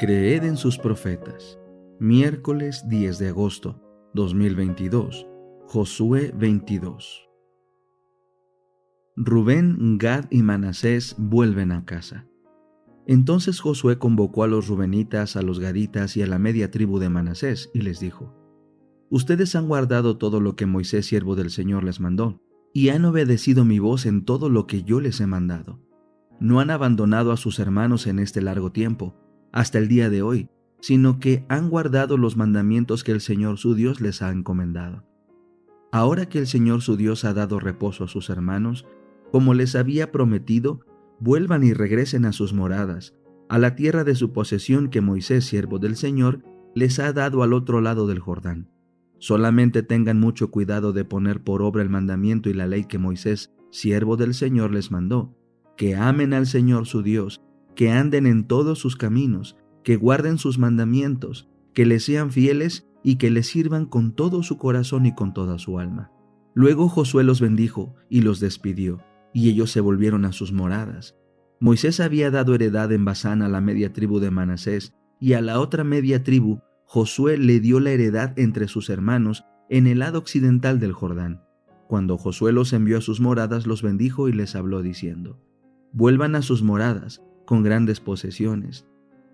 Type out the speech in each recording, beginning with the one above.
Creed en sus profetas. Miércoles 10 de agosto 2022. Josué 22. Rubén, Gad y Manasés vuelven a casa. Entonces Josué convocó a los rubenitas, a los gaditas y a la media tribu de Manasés y les dijo: Ustedes han guardado todo lo que Moisés, siervo del Señor, les mandó, y han obedecido mi voz en todo lo que yo les he mandado. No han abandonado a sus hermanos en este largo tiempo, hasta el día de hoy, sino que han guardado los mandamientos que el Señor su Dios les ha encomendado. Ahora que el Señor su Dios ha dado reposo a sus hermanos, como les había prometido, vuelvan y regresen a sus moradas, a la tierra de su posesión que Moisés, siervo del Señor, les ha dado al otro lado del Jordán. Solamente tengan mucho cuidado de poner por obra el mandamiento y la ley que Moisés, siervo del Señor, les mandó, que amen al Señor su Dios, que anden en todos sus caminos, que guarden sus mandamientos, que les sean fieles y que les sirvan con todo su corazón y con toda su alma. Luego Josué los bendijo y los despidió, y ellos se volvieron a sus moradas. Moisés había dado heredad en Basán a la media tribu de Manasés, y a la otra media tribu Josué le dio la heredad entre sus hermanos en el lado occidental del Jordán. Cuando Josué los envió a sus moradas, los bendijo y les habló diciendo: Vuelvan a sus moradas con grandes posesiones,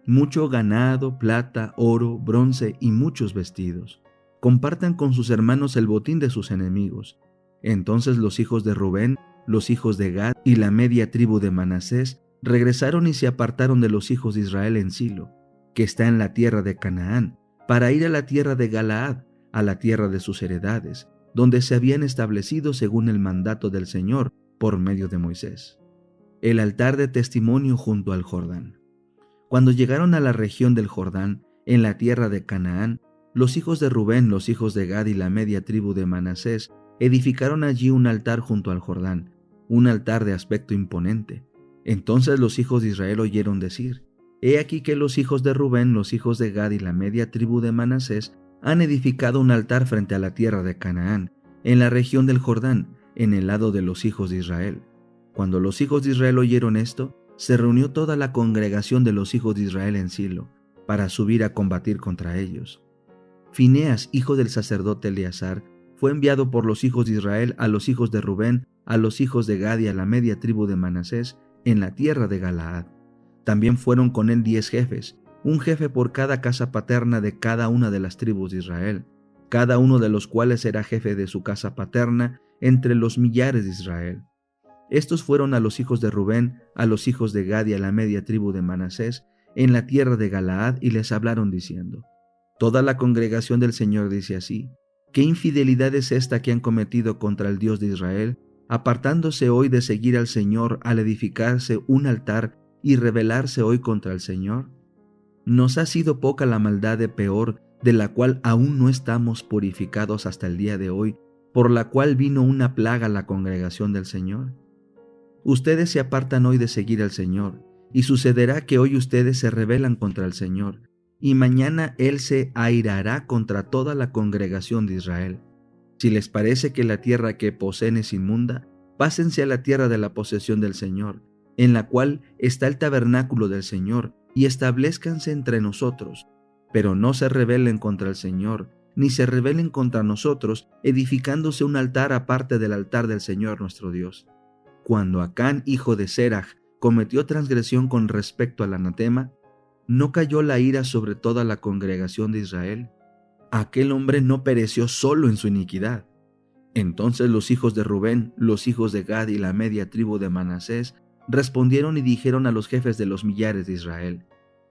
mucho ganado, plata, oro, bronce y muchos vestidos. Compartan con sus hermanos el botín de sus enemigos. Entonces los hijos de Rubén, los hijos de Gad y la media tribu de Manasés regresaron y se apartaron de los hijos de Israel en Silo, que está en la tierra de Canaán, para ir a la tierra de Galaad, a la tierra de sus heredades, donde se habían establecido según el mandato del Señor por medio de Moisés. El altar de testimonio junto al Jordán. Cuando llegaron a la región del Jordán, en la tierra de Canaán, los hijos de Rubén, los hijos de Gad y la media tribu de Manasés edificaron allí un altar junto al Jordán, un altar de aspecto imponente. Entonces los hijos de Israel oyeron decir: He aquí que los hijos de Rubén, los hijos de Gad y la media tribu de Manasés han edificado un altar frente a la tierra de Canaán, en la región del Jordán, en el lado de los hijos de Israel. Cuando los hijos de Israel oyeron esto, se reunió toda la congregación de los hijos de Israel en Silo, para subir a combatir contra ellos. Fineas, hijo del sacerdote Eleazar, fue enviado por los hijos de Israel a los hijos de Rubén, a los hijos de Gad y a la media tribu de Manasés, en la tierra de Galaad. También fueron con él 10 jefes, un jefe por cada casa paterna de cada una de las tribus de Israel, cada uno de los cuales era jefe de su casa paterna entre los millares de Israel. Estos fueron a los hijos de Rubén, a los hijos de Gad y a la media tribu de Manasés, en la tierra de Galaad, y les hablaron diciendo: Toda la congregación del Señor dice así: ¿Qué infidelidad es esta que han cometido contra el Dios de Israel, apartándose hoy de seguir al Señor al edificarse un altar y rebelarse hoy contra el Señor? ¿Nos ha sido poca la maldad de Peor, de la cual aún no estamos purificados hasta el día de hoy, por la cual vino una plaga a la congregación del Señor? Ustedes se apartan hoy de seguir al Señor, y sucederá que hoy ustedes se rebelan contra el Señor, y mañana Él se airará contra toda la congregación de Israel. Si les parece que la tierra que poseen es inmunda, pásense a la tierra de la posesión del Señor, en la cual está el tabernáculo del Señor, y establezcanse entre nosotros. Pero no se rebelen contra el Señor, ni se rebelen contra nosotros, edificándose un altar aparte del altar del Señor nuestro Dios. Cuando Acán, hijo de Seraj, cometió transgresión con respecto al anatema, ¿no cayó la ira sobre toda la congregación de Israel? Aquel hombre no pereció solo en su iniquidad. Entonces los hijos de Rubén, los hijos de Gad y la media tribu de Manasés respondieron y dijeron a los jefes de los millares de Israel: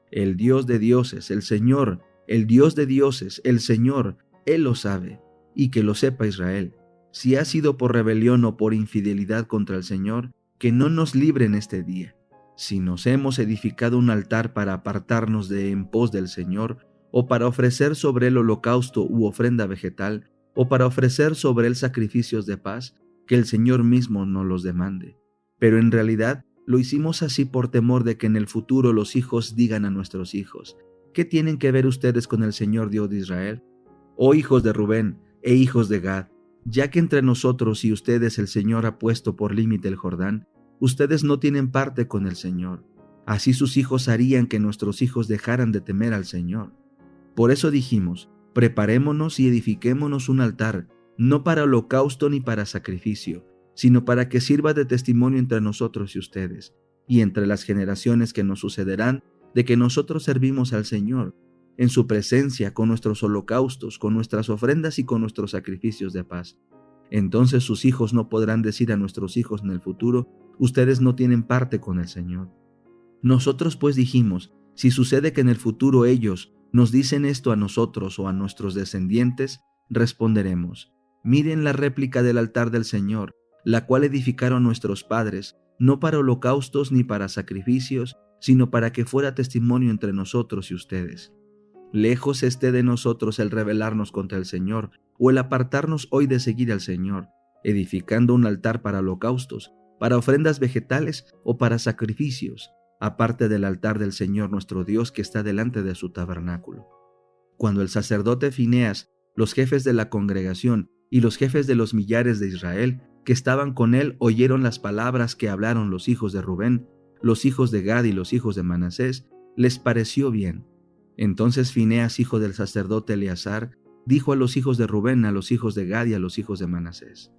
El Dios de dioses, el Señor, el Dios de dioses, el Señor, Él lo sabe, y que lo sepa Israel. Si ha sido por rebelión o por infidelidad contra el Señor, que no nos libre en este día. Si nos hemos edificado un altar para apartarnos de en pos del Señor, o para ofrecer sobre él holocausto u ofrenda vegetal, o para ofrecer sobre él sacrificios de paz, que el Señor mismo nos los demande. Pero en realidad lo hicimos así por temor de que en el futuro los hijos digan a nuestros hijos: ¿Qué tienen que ver ustedes con el Señor Dios de Israel? Oh hijos de Rubén e hijos de Gad, ya que entre nosotros y ustedes el Señor ha puesto por límite el Jordán, ustedes no tienen parte con el Señor. Así sus hijos harían que nuestros hijos dejaran de temer al Señor. Por eso dijimos, preparémonos y edifiquémonos un altar, no para holocausto ni para sacrificio, sino para que sirva de testimonio entre nosotros y ustedes, y entre las generaciones que nos sucederán, de que nosotros servimos al Señor, en su presencia, con nuestros holocaustos, con nuestras ofrendas y con nuestros sacrificios de paz. Entonces sus hijos no podrán decir a nuestros hijos en el futuro, ustedes no tienen parte con el Señor. Nosotros pues dijimos, si sucede que en el futuro ellos nos dicen esto a nosotros o a nuestros descendientes, responderemos, miren la réplica del altar del Señor, la cual edificaron nuestros padres, no para holocaustos ni para sacrificios, sino para que fuera testimonio entre nosotros y ustedes. Lejos esté de nosotros el rebelarnos contra el Señor, o el apartarnos hoy de seguir al Señor, edificando un altar para holocaustos, para ofrendas vegetales o para sacrificios, aparte del altar del Señor nuestro Dios que está delante de su tabernáculo. Cuando el sacerdote Fineas, los jefes de la congregación y los jefes de los millares de Israel que estaban con él oyeron las palabras que hablaron los hijos de Rubén, los hijos de Gad y los hijos de Manasés, les pareció bien. Entonces Fineas, hijo del sacerdote Eleazar, dijo a los hijos de Rubén, a los hijos de Gad y a los hijos de Manasés,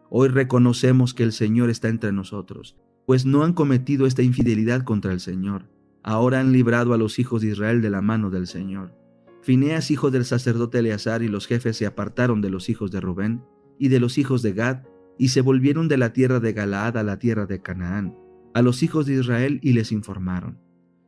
hoy reconocemos que el Señor está entre nosotros, pues no han cometido esta infidelidad contra el Señor. Ahora han librado a los hijos de Israel de la mano del Señor. Fineas, hijo del sacerdote Eleazar, y los jefes se apartaron de los hijos de Rubén y de los hijos de Gad, y se volvieron de la tierra de Galaad a la tierra de Canaán, a los hijos de Israel, y les informaron.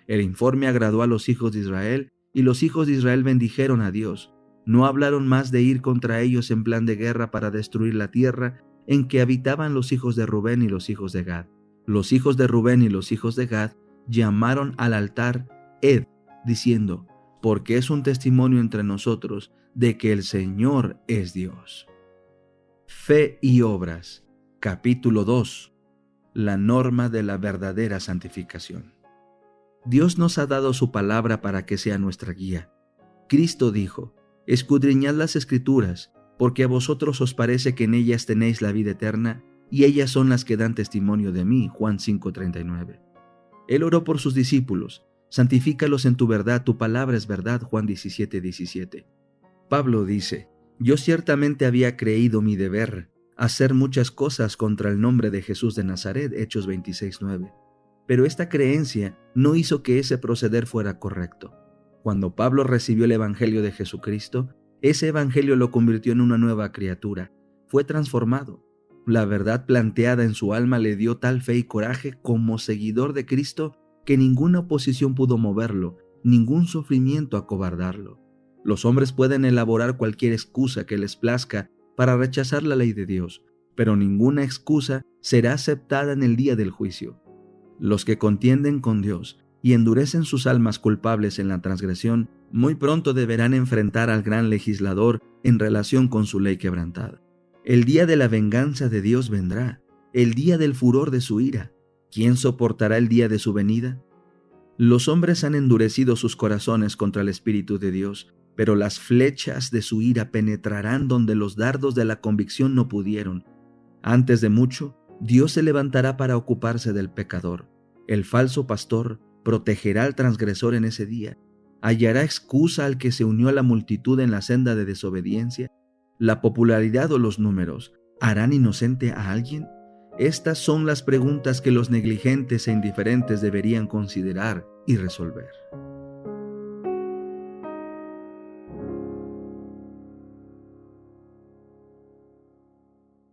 El informe agradó a los hijos de Israel, y los hijos de Israel bendijeron a Dios. No hablaron más de ir contra ellos en plan de guerra para destruir la tierra en que habitaban los hijos de Rubén y los hijos de Gad. Los hijos de Rubén y los hijos de Gad llamaron al altar Ed, diciendo, porque es un testimonio entre nosotros de que el Señor es Dios. Fe y obras, capítulo 2. La norma de la verdadera santificación. Dios nos ha dado su palabra para que sea nuestra guía. Cristo dijo, escudriñad las Escrituras, porque a vosotros os parece que en ellas tenéis la vida eterna, y ellas son las que dan testimonio de mí. Juan 5:39. Él oró por sus discípulos, santifícalos en tu verdad, tu palabra es verdad. Juan 17:17. Pablo dice, yo ciertamente había creído mi deber, hacer muchas cosas contra el nombre de Jesús de Nazaret. Hechos 26:9. Pero esta creencia no hizo que ese proceder fuera correcto. Cuando Pablo recibió el Evangelio de Jesucristo, ese Evangelio lo convirtió en una nueva criatura. Fue transformado. La verdad planteada en su alma le dio tal fe y coraje como seguidor de Cristo que ninguna oposición pudo moverlo, ningún sufrimiento acobardarlo. Los hombres pueden elaborar cualquier excusa que les plazca para rechazar la ley de Dios, pero ninguna excusa será aceptada en el día del juicio. Los que contienden con Dios y endurecen sus almas culpables en la transgresión, muy pronto deberán enfrentar al gran legislador en relación con su ley quebrantada. El día de la venganza de Dios vendrá, el día del furor de su ira. ¿Quién soportará el día de su venida? Los hombres han endurecido sus corazones contra el Espíritu de Dios, pero las flechas de su ira penetrarán donde los dardos de la convicción no pudieron. Antes de mucho, Dios se levantará para ocuparse del pecador. El falso pastor protegerá al transgresor en ese día. ¿Hallará excusa al que se unió a la multitud en la senda de desobediencia? ¿La popularidad o los números harán inocente a alguien? Estas son las preguntas que los negligentes e indiferentes deberían considerar y resolver.